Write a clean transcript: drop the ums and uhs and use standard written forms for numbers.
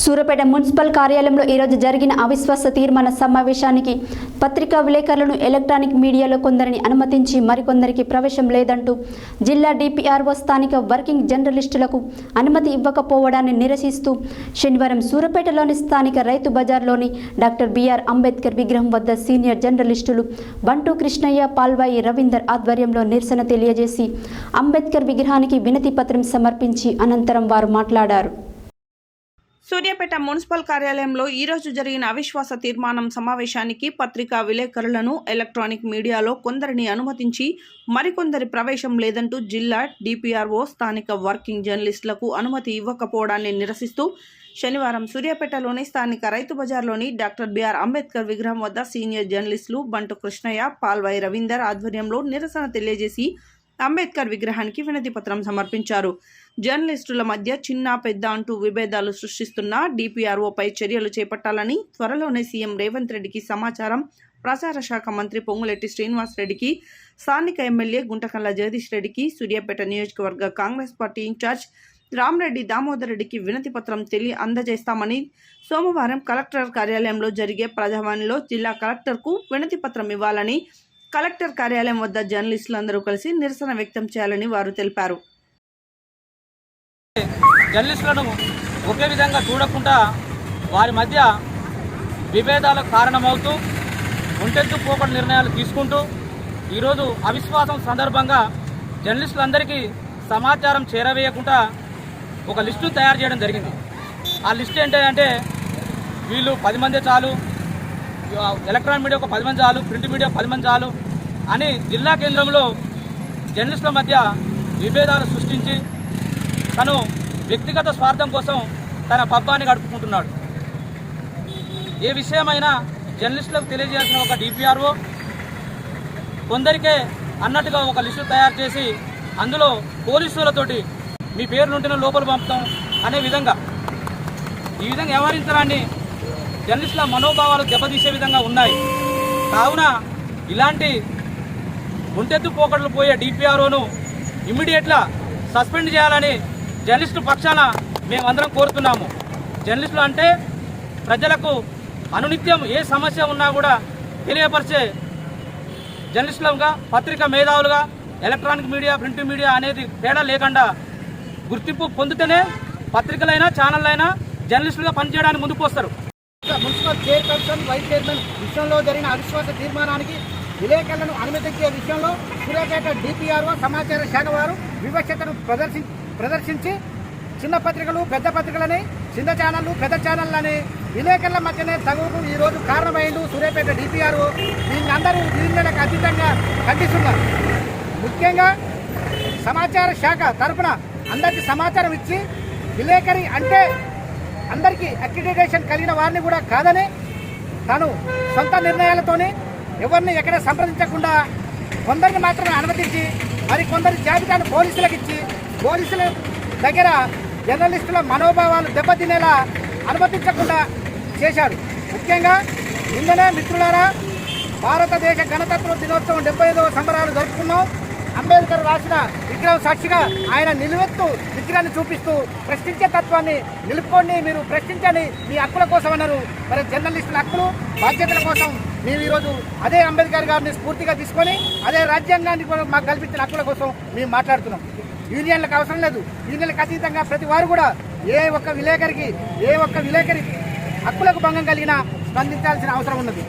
Suryapet municipal కార్యాలయంలో ఈరోజు జరిగిన అవిశ్వాస తీర్మాన సమావేశానికి పత్రికా విలేకరులను ఎలక్ట్రానిక్ మీడియాలో కొందరిని అనుమతించి మరికొందరికి ప్రవేశం లేదంటూ జిల్లా డిపిఆర్ఓ స్థానిక వర్కింగ్ జర్నలిస్టులకు అనుమతి ఇవ్వకపోవడాన్ని నిరసిస్తూ శనివారం సూర్యాపేటలోని స్థానిక రైతు బజార్లోని డాక్టర్ బిఆర్ అంబేద్కర్ విగ్రహం వద్ద సీనియర్ జర్నలిస్టులు బంటు కృష్ణయ్య, పాల్వాయి రవీందర్ ఆధ్వర్యంలో నిరసన తెలియజేసి అంబేద్కర్ విగ్రహానికి వినతి పత్రం సమర్పించి అనంతరం వారు మాట్లాడారు. సూర్యాపేట మున్సిపల్ కార్యాలయంలో ఈరోజు జరిగిన అవిశ్వాస తీర్మానం సమావేశానికి పత్రికా విలేకరులను ఎలక్ట్రానిక్ మీడియాలో కొందరిని అనుమతించి మరికొందరి ప్రవేశం లేదంటూ జిల్లా డిపిఆర్ఓ స్థానిక వర్కింగ్ జర్నలిస్టులకు అనుమతి ఇవ్వకపోవడాన్ని నిరసిస్తూ శనివారం సూర్యాపేటలోని స్థానిక రైతు బజార్లోని డాక్టర్ బిఆర్ అంబేద్కర్ విగ్రహం వద్ద సీనియర్ జర్నలిస్టులు బంటు కృష్ణయ్య, పాల్వాయి రవీందర్ ఆధ్వర్యంలో నిరసన తెలియజేసి అంబేద్కర్ విగ్రహానికి వినతి పత్రం సమర్పించారు. జర్నలిస్టుల మధ్య చిన్న పెద్ద అంటూ విభేదాలు సృష్టిస్తున్న డిపిఆర్ఓపై చర్యలు చేపట్టాలని త్వరలోనే సీఎం రేవంత్ రెడ్డికి సమాచారం, ప్రసార శాఖ మంత్రి పొంగులేటి శ్రీనివాస్ రెడ్డికి, స్థానిక ఎమ్మెల్యే గుంటకల్ల జగదీష్ రెడ్డికి, సూర్యాపేట నియోజకవర్గ కాంగ్రెస్ పార్టీ ఇన్ఛార్జ్ రామరెడ్డి దామోదర్ రెడ్డికి వినతి పత్రం అందజేస్తామని సోమవారం కలెక్టర్ కార్యాలయంలో జరిగే ప్రజావాణిలో జిల్లా కలెక్టర్కు వినతి పత్రం ఇవ్వాలని కలెక్టర్ కార్యాలయం వద్ద జర్నలిస్టులందరూ కలిసి నిరసన వ్యక్తం చేయాలని వారు తెలిపారు. జర్నలిస్టులను ఒకే విధంగా చూడకుండా వారి మధ్య విభేదాలకు కారణమవుతూ ఒంటెత్తు పోకడ నిర్ణయాలు తీసుకుంటూ ఈరోజు అవిశ్వాసం సందర్భంగా జర్నలిస్టులందరికీ సమాచారం చేరవేయకుండా ఒక లిస్టు తయారు చేయడం జరిగింది. ఆ లిస్టు ఏంటంటే వీళ్ళు 10 మంది చాలు, ఎలక్ట్రానిక్ మీడియా ఒక 10 మంది చాలు, ప్రింట్ మీడియా 10 మంది చాలు అని జిల్లా కేంద్రంలో జర్నలిస్టుల మధ్య విభేదాలు సృష్టించి తను వ్యక్తిగత స్వార్థం కోసం తన పబ్బాన్ని గడుపుకుంటున్నాడు. ఏ విషయమైనా జర్నలిస్టులకు తెలియజేయాల్సిన ఒక డిపిఆర్ఓ కొందరికే అన్నట్టుగా ఒక లిస్టు తయారు చేసి అందులో పోలీసులతోటి మీ పేర్లుంటేనే లోపల పంపుతాం అనే విధంగా ఈ విధంగా వ్యవహరించడాన్ని జర్నలిస్టుల మనోభావాలు దెబ్బతీసే విధంగా ఉన్నాయి. కావున ఇలాంటి ఒంటెత్తు పోకడలు పోయే డిపిఆర్ఓను ఇమ్మీడియట్గా సస్పెండ్ చేయాలని జర్నలిస్టు పక్షాన మేమందరం కోరుతున్నాము. జర్నలిస్టులు అంటే ప్రజలకు అనునిత్యం ఏ సమస్య ఉన్నా కూడా తెలియపరిచే జర్నలిస్టులుగా, పత్రికా మేధావులుగా ఎలక్ట్రానిక్ మీడియా, ప్రింట్ మీడియా అనేది తేడా లేకుండా గుర్తింపు పొందితేనే పత్రికలైనా ఛానళ్ళైనా జర్నలిస్టులుగా పనిచేయడానికి ముందుకు వస్తారు. మున్సిపల్ చైర్పర్సన్, వైస్ చైర్మన్ విషయంలో జరిగిన అవిశ్వాస తీర్మానానికి విలేకరులను అనుమతించే విషయంలో సూర్యాపేట డిపిఆర్ఓ సమాచార శాఖ వారు వివక్షతను ప్రదర్శించి చిన్న పత్రికలు, పెద్ద పత్రికలని, చిన్న ఛానళ్లు, పెద్ద ఛానళ్ళని విలేకరుల మధ్యనే తగువుకు ఈరోజు కారణమైండు సూర్యాపేట డిపిఆర్ఓ. దీన్ని అందరూ విధులకు అతీతంగా ఖండిస్తున్నారు. ముఖ్యంగా సమాచార శాఖ తరఫున అందరికీ సమాచారం ఇచ్చి విలేకరి అంటే అందరికీ అక్రిడిటేషన్ కలిగిన వారిని కూడా కాదని తాను సొంత నిర్ణయాలతోనే ఎవరిని ఎక్కడ సంప్రదించకుండా కొందరిని మాత్రమే అనుమతించి మరి కొందరి జాబితాను పోలీసులకు ఇచ్చి పోలీసుల దగ్గర జర్నలిస్టుల మనోభావాలు దెబ్బతినేలా అనుమతించకుండా చేశాడు. ముఖ్యంగా నిన్ననే మిత్రులారా భారతదేశ గణతంత్ర దినోత్సవం 75వ సంబరాలు జరుపుకున్నాం. అంబేద్కర్ రాసిన విగ్రహం సాక్షిగా ఆయన నిలువెత్తు విగ్రహాన్ని చూపిస్తూ ప్రశ్నించే తత్వాన్ని నిలుపుకోండి, మీరు ప్రశ్నించండి, మీ హక్కుల కోసం అన్నారు. మరి జర్నలిస్టుల హక్కులు, బాధ్యతల కోసం మేము ఈరోజు అదే అంబేద్కర్ గారిని స్ఫూర్తిగా తీసుకొని అదే రాజ్యాంగాన్ని కూడా మాకు కల్పించిన హక్కుల కోసం మేము మాట్లాడుతున్నాం. యూనియన్లకు అవసరం లేదు. యూనియన్లకు అతీతంగా ప్రతి వారు కూడా ఏ ఒక్క విలేకరికి హక్కులకు భంగం కలిగినా స్పందించాల్సిన అవసరం ఉన్నది.